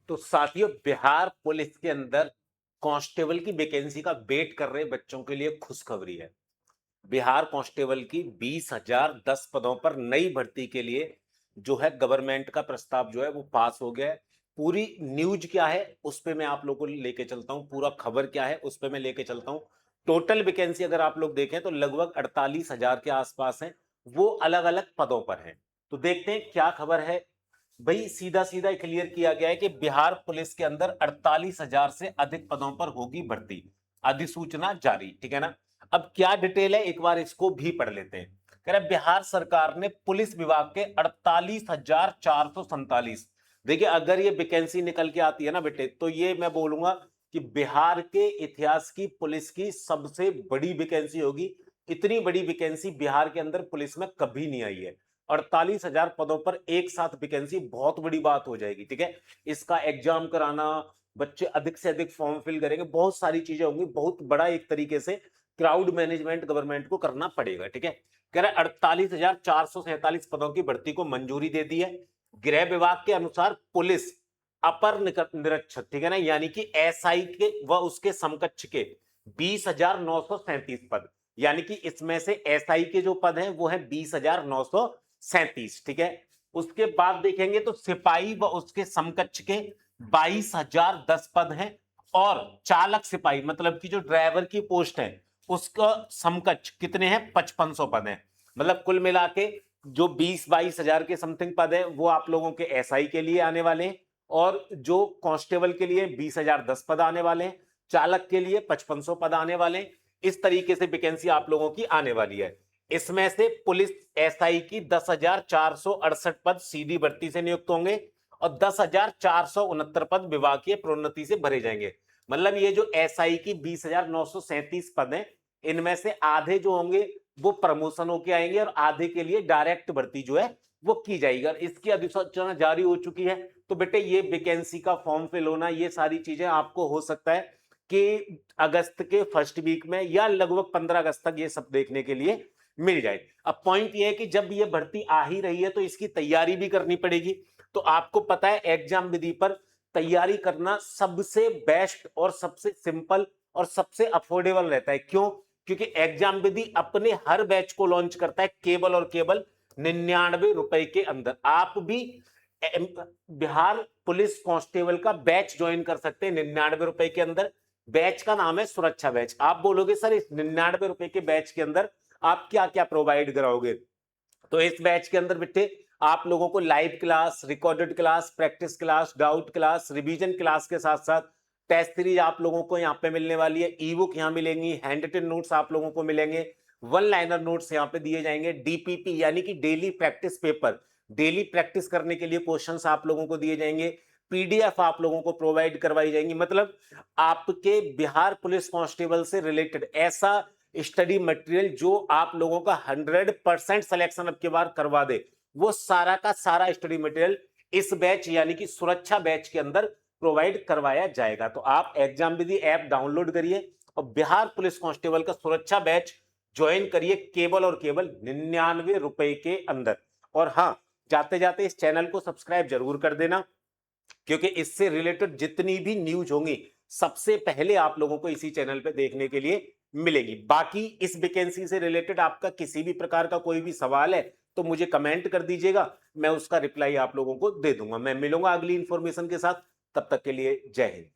तो साथियों, बिहार पुलिस के अंदर कांस्टेबल की वैकेंसी का वेट कर रहे बच्चों के लिए खुशखबरी है। बिहार कांस्टेबल की 20,010 पदों पर नई भर्ती के लिए जो है गवर्नमेंट का प्रस्ताव जो है वो पास हो गया है। पूरी न्यूज क्या है उस पे मैं आप लोगों को लेके चलता हूं, पूरा खबर क्या है उस पे मैं लेके चलता हूं। टोटल वैकेंसी अगर आप लोग देखें तो लगभग 48,000 के आसपास है, वो अलग अलग पदों पर है। तो देखते हैं क्या खबर है। भाई सीधा सीधा क्लियर किया गया है कि बिहार पुलिस के अंदर 48,000 से अधिक पदों पर होगी भर्ती। अधिसूचना जारी, ठीक है ना। अब क्या डिटेल है एक बार इसको भी पढ़ लेते हैं। कह रहे बिहार सरकार ने पुलिस विभाग के 48,447, देखिए अगर ये वैकेंसी निकल के आती है ना बेटे, तो ये मैं बोलूंगा कि बिहार के इतिहास की पुलिस की सबसे बड़ी वैकेंसी होगी। इतनी बड़ी वैकेंसी बिहार के अंदर पुलिस में कभी नहीं आई है। 48,000 पदों पर एक साथ वैकेंसी बहुत बड़ी बात हो जाएगी, ठीक है। इसका एग्जाम कराना, बच्चे अधिक से अधिक फॉर्म फिल करेंगे, बहुत सारी चीजें होंगी, बहुत बड़ा एक तरीके से क्राउड मैनेजमेंट गवर्नमेंट को करना पड़ेगा, ठीक है। कह रहा है 48,447 पदों की भर्ती को मंजूरी दे दी है। गृह विभाग के अनुसार पुलिस अपर निरीक्षक, ठीक है ना, यानी कि एसआई के व उसके समकक्ष के 20,937 पद, यानी कि इसमें से एसआई के जो पद हैं वो है 20,937, ठीक है। उसके बाद देखेंगे तो सिपाही व उसके समकक्ष के 22,010 पद हैं, और चालक सिपाही मतलब कि जो ड्राइवर की पोस्ट है उसका समकक्ष कितने हैं, 5500 पद हैं। मतलब कुल मिला के जो 20-22 हजार के समथिंग पद है वो आप लोगों के एसआई के लिए आने वाले हैं, और जो कांस्टेबल के लिए 20,010 पद आने वाले हैं, चालक के लिए 5500 पद आने वाले हैं। इस तरीके से वैकेंसी आप लोगों की आने वाली है। इसमें से पुलिस एसआई की 10,468 पद सीधी भर्ती से नियुक्त होंगे, और 10,469 पद विभागीय प्रोन्नति से भरे जाएंगे। मतलब ये जो एसआई की 20,937 पद हैं, इनमें से आधे जो होंगे वो प्रमोशन होके आएंगे, और आधे के लिए डायरेक्ट भर्ती जो है वो की जाएगी। और इसकी अधिसूचना जारी हो चुकी है। तो बेटे ये वैकेंसी का फॉर्म फिल होना, ये सारी चीजें आपको हो सकता है कि अगस्त के फर्स्ट वीक में या लगभग 15 अगस्त तक ये सब देखने के लिए मिल जाए। अब पॉइंट ये है कि जब ये भर्ती आ ही रही है तो इसकी तैयारी भी करनी पड़ेगी। तो आपको पता है एग्जाम विधि पर तैयारी करना सबसे बेस्ट और सबसे सिंपल और सबसे अफोर्डेबल रहता है। क्यों? क्योंकि एग्जाम विधि अपने हर बैच को लॉन्च करता है केवल और केवल 99 रुपए के अंदर। आप भी बिहार पुलिस कांस्टेबल का बैच ज्वाइन कर सकते हैं 99 रुपए के अंदर। बैच का नाम है सुरक्षा बैच। आप बोलोगे सर इस 99 रुपए के बैच के अंदर आप क्या क्या प्रोवाइड कराओगे? तो इस बैच के अंदर बेटे आप लोगों को live class, recorded class, practice class, doubt class, revision class के साथ साथ टेस्ट सीरीज आप लोगों को यहाँ पे मिलने वाली है। ई बुक यहाँ मिलेंगी, हैंड रिटन नोट्स आप लोगों को मिलेंगे, वन लाइनर नोट्स यहाँ पे दिए जाएंगे, डीपीपी यानी कि daily practice paper, daily practice करने के लिए क्वेश्चंस आप लोगों को दिए जाएंगे, पीडीएफ आप लोगों को प्रोवाइड करवाई जाएंगी। मतलब आपके बिहार पुलिस कांस्टेबल से रिलेटेड ऐसा स्टडी मटेरियल जो आप लोगों का 100% सिलेक्शन अब की बार करवा दे, वो सारा का सारा स्टडी मटेरियल इस बैच यानी कि सुरक्षा बैच के अंदर प्रोवाइड करवाया जाएगा। तो आप एग्जाम विधि ऐप डाउनलोड करिए और बिहार पुलिस कांस्टेबल का सुरक्षा बैच ज्वाइन करिए केवल और केवल 99 रुपए के अंदर। और हाँ, जाते जाते इस चैनल को सब्सक्राइब जरूर कर देना, क्योंकि इससे रिलेटेड जितनी भी न्यूज होंगी सबसे पहले आप लोगों को इसी चैनल पे देखने के लिए मिलेगी। बाकी इस वैकेंसी से रिलेटेड आपका किसी भी प्रकार का कोई भी सवाल है तो मुझे कमेंट कर दीजिएगा, मैं उसका रिप्लाई आप लोगों को दे दूंगा। मैं मिलूंगा अगली इंफॉर्मेशन के साथ, तब तक के लिए जय हिंद।